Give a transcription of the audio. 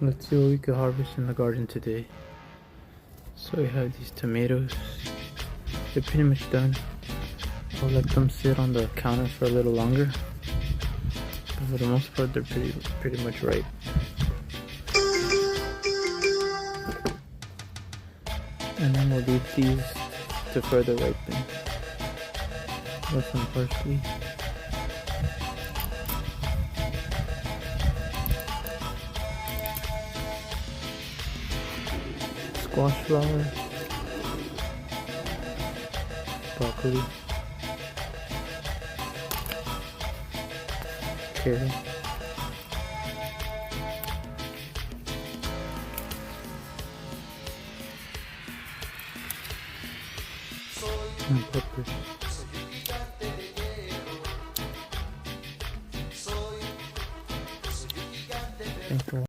Let's see what we could harvest in the garden today. So we have these tomatoes. They're pretty much done. I'll let them sit on the counter for a little longer. But for the most part, they're pretty much ripe. And then we'll leave these to further ripen. With some parsley. Squash flower. Broccoli. Carrot. And peppers. Thanks for watching.